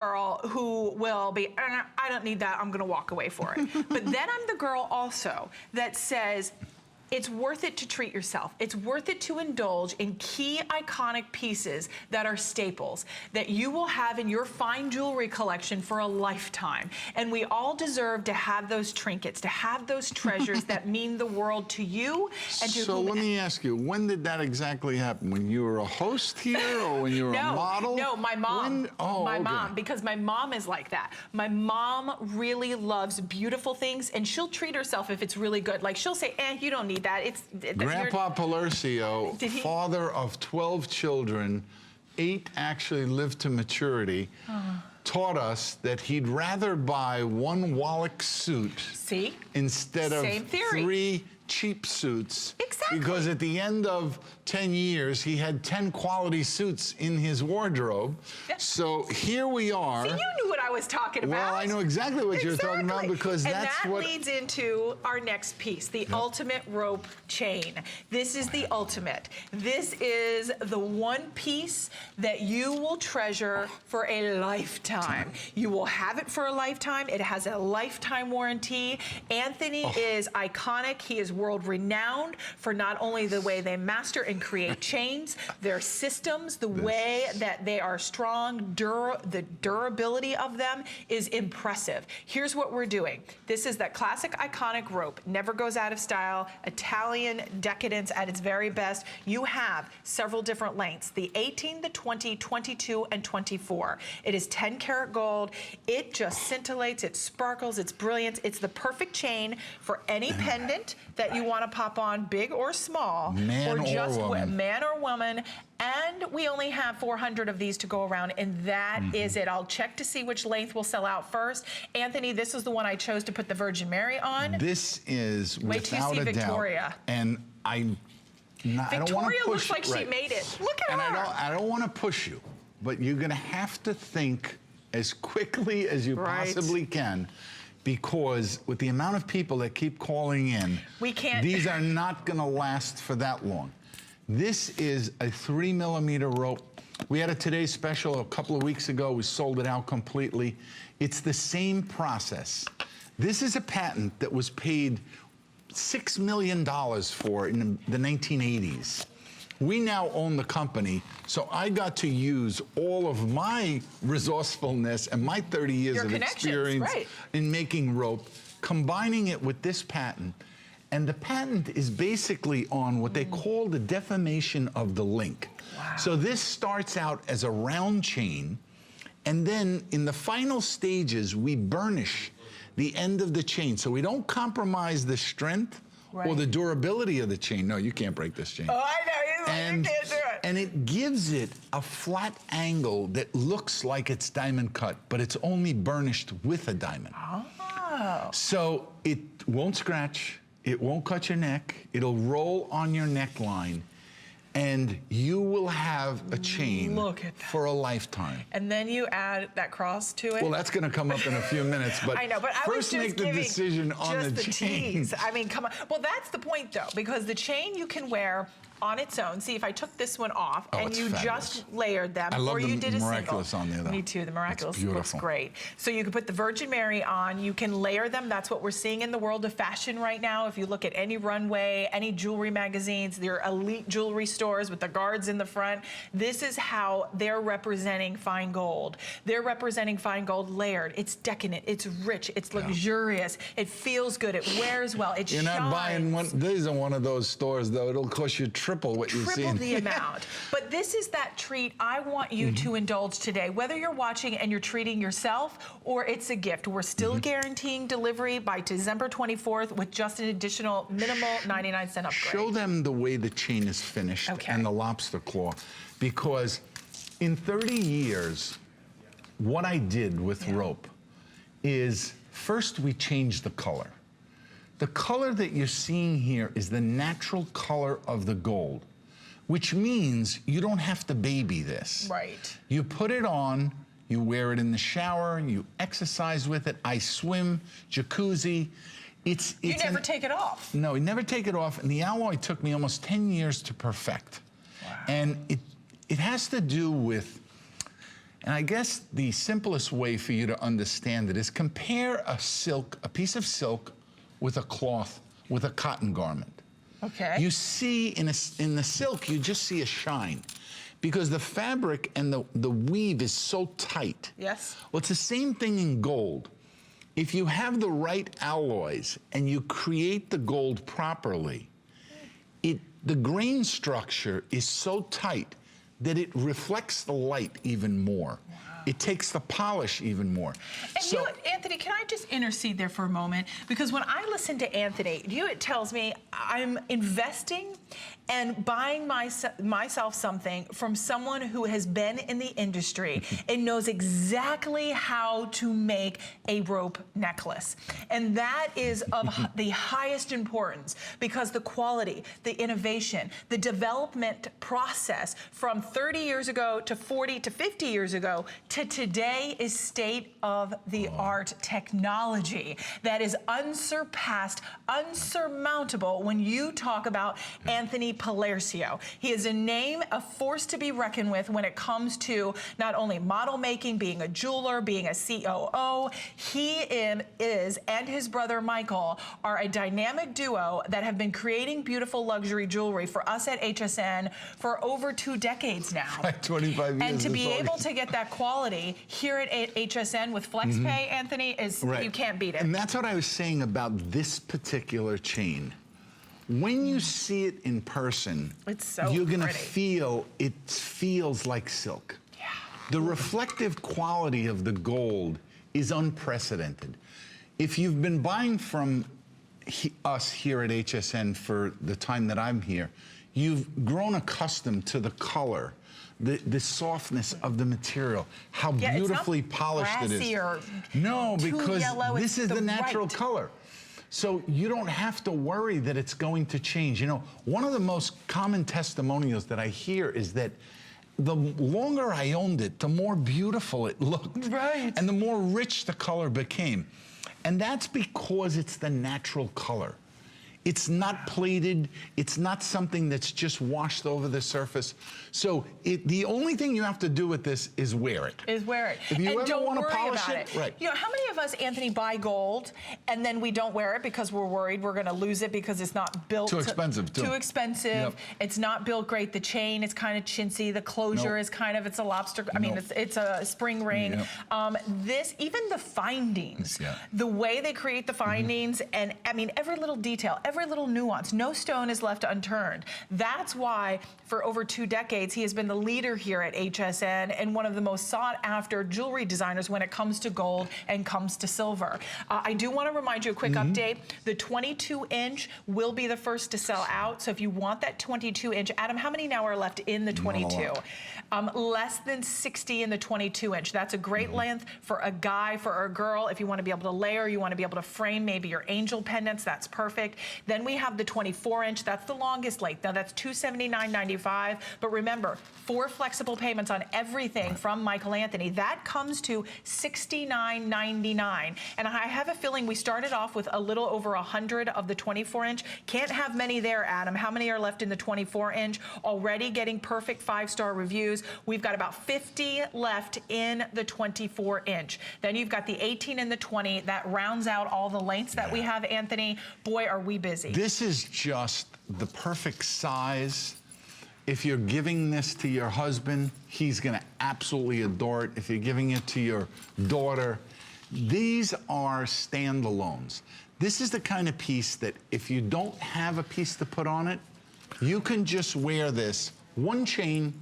girl who will be, I don't need that, I'm gonna walk away for it. But then I'm the girl also that says, it's worth it to treat yourself. It's worth it to indulge in key iconic pieces that are staples that you will have in your fine jewelry collection for a lifetime. And we all deserve to have those trinkets, to have those treasures that mean the world to you and to So let me ask you, when did that exactly happen? When you were a host here or when you were a model? No, my mom. My okay. mom, because my mom is like that. My mom really loves beautiful things and she'll treat herself if it's really good. Like she'll say, you don't need that. Grandpa Palercio, father of 12 children, 8 actually lived to maturity, taught us that he'd rather buy 1 Wallach suit instead of 3 cheap suits. Exactly. Because at the end of 10 years, he had 10 quality suits in his wardrobe. So here we are. See, you knew what I was talking about. Well, I know exactly what you're talking about because that's what... And that leads into our next piece, the ultimate rope chain. This is the ultimate. This is the one piece that you will treasure for a lifetime. You will have it for a lifetime. It has a lifetime warranty. Anthony is iconic. He is world-renowned for not only the way they master and create chains, their systems, the way that they are strong, the durability of them is impressive. Here's what we're doing. This is that classic iconic rope, never goes out of style, Italian decadence at its very best. You have several different lengths, the 18, the 20, 22, and 24. It is 10 karat gold. It just scintillates, it sparkles, it's brilliant. It's the perfect chain for any pendant that you want to pop on, big or small, man or woman. And we only have 400 of these to go around, and that is it. I'll check to see which length will sell out first. Anthony, this is the one I chose to put the Virgin Mary on. This is wait till you see Victoria. And I don't want to push. Victoria looks like she made it. Look at her. I don't want to push you, but you're going to have to think as quickly as you possibly can. Because with the amount of people that keep calling in, these are not going to last for that long. This is a 3mm rope. We had a Today's Special a couple of weeks ago. We sold it out completely. It's the same process. This is a patent that was paid $6 million for in the 1980s. We now own the company, so I got to use all of my resourcefulness and my 30 years of experience in making rope, combining it with this patent. And the patent is basically on what they call the deformation of the link. Wow. So this starts out as a round chain, and then in the final stages, we burnish the end of the chain. So we don't compromise the strength or the durability of the chain. No, you can't break this chain. Oh, I know. You can't do it. And it gives it a flat angle that looks like it's diamond cut, but it's only burnished with a diamond. Oh. So it won't scratch, it won't cut your neck, it'll roll on your neckline, and you will have a chain for a lifetime. And then you add that cross to it. Well, that's going to come up in a few minutes, but, I know, but first I was make the decision on the chain. Tease. I mean, come on. Well, that's the point, though, because the chain you can wear on its own. See, if I took this one off and you just layered them, or you did a miraculous single. On there, though. Me too. The miraculous looks great. So you can put the Virgin Mary on. You can layer them. That's what we're seeing in the world of fashion right now. If you look at any runway, any jewelry magazines, their elite jewelry stores with the guards in the front, this is how they're representing fine gold. They're representing fine gold layered. It's decadent. It's rich. It's luxurious. It feels good. It wears well. It shines. You're not buying one. These are one of those stores, though. It'll cost you triple what you're seeing. Triple the amount. But this is that treat I want you to indulge today. Whether you're watching and you're treating yourself or it's a gift, we're still guaranteeing delivery by December 24th with just an additional minimal 99-cent upgrade. Show them the way the chain is finished and the lobster claw. Because in 30 years, what I did with rope is first we changed the color. The color that you're seeing here is the natural color of the gold, which means you don't have to baby this. Right. You put it on, you wear it in the shower, you exercise with it. I swim, jacuzzi. You never take it off. No, you never take it off. And the alloy took me almost 10 years to perfect. Wow. And it has to do with, And I guess the simplest way for you to understand it is compare a piece of silk with a cloth, with a cotton garment. Okay. You see in the silk, you just see a shine because the fabric and the weave is so tight. Yes. Well, it's the same thing in gold. If you have the right alloys and you create the gold properly, the grain structure is so tight that it reflects the light even more. Wow. It takes the polish even more. And so, Anthony, can I just intercede there for a moment? Because when I listen to Anthony, it tells me I'm investing and buying myself something from someone who has been in the industry and knows exactly how to make a rope necklace. And that is of the highest importance because the quality, the innovation, the development process from 30 years ago to 40 to 50 years ago to today is state-of-the-art technology that is unsurpassed, unsurmountable when you talk about Anthony Palercio. He is a name, a force to be reckoned with when it comes to not only model making, being a jeweler, being a COO. He is, and his brother Michael, are a dynamic duo that have been creating beautiful luxury jewelry for us at HSN for over 2 decades now. Like 25 years. And to be able to get that quality here at HSN with FlexPay, Anthony, you can't beat it. And that's what I was saying about this particular chain. When you see it in person, you're gonna feel it feels like silk. Yeah. The reflective quality of the gold is unprecedented. If you've been buying from us here at HSN for the time that I'm here, you've grown accustomed to the color, the softness of the material, how beautifully polished it is. No, because this is the natural color. So you don't have to worry that it's going to change. You know, one of the most common testimonials that I hear is that the longer I owned it, the more beautiful it looked. Right. And the more rich the color became. And that's because it's the natural color. It's not plated. It's not something that's just washed over the surface. So the only thing you have to do with this is wear it. If you ever want to polish it, right. You know, how many of us, Anthony, buy gold and then we don't wear it because we're worried we're going to lose it because it's not built too expensive. Too expensive. Yep. It's not built great. The chain is kind of chintzy. The closure is kind of, it's a lobster. I mean, it's a spring ring. Yep. Even the findings, the way they create the findings, and I mean, every little detail, every little nuance, no stone is left unturned. That's why for over 2 decades, he has been the leader here at HSN and one of the most sought after jewelry designers when it comes to gold and comes to silver. I do want to remind you a quick update. The 22-inch will be the first to sell out. So if you want that 22-inch, Adam, how many now are left in the 22? Less than 60 in the 22-inch. That's a great length for a guy, for a girl. If you want to be able to layer, you want to be able to frame maybe your angel pendants, that's perfect. Then we have the 24-inch. That's the longest length. Now that's $279.95. But remember, 4 flexible payments on everything from Michael Anthony. That comes to $69.99. And I have a feeling we started off with a little over 100 of the 24-inch. Can't have many there, Adam. How many are left in the 24-inch? Already getting perfect 5-star reviews. We've got about 50 left in the 24-inch. Then you've got the 18 and the 20. That rounds out all the lengths that we have, Anthony. Boy, are we busy. This is just the perfect size. If you're giving this to your husband, he's going to absolutely adore it. If you're giving it to your daughter, these are standalones. This is the kind of piece that if you don't have a piece to put on it, you can just wear this, one chain,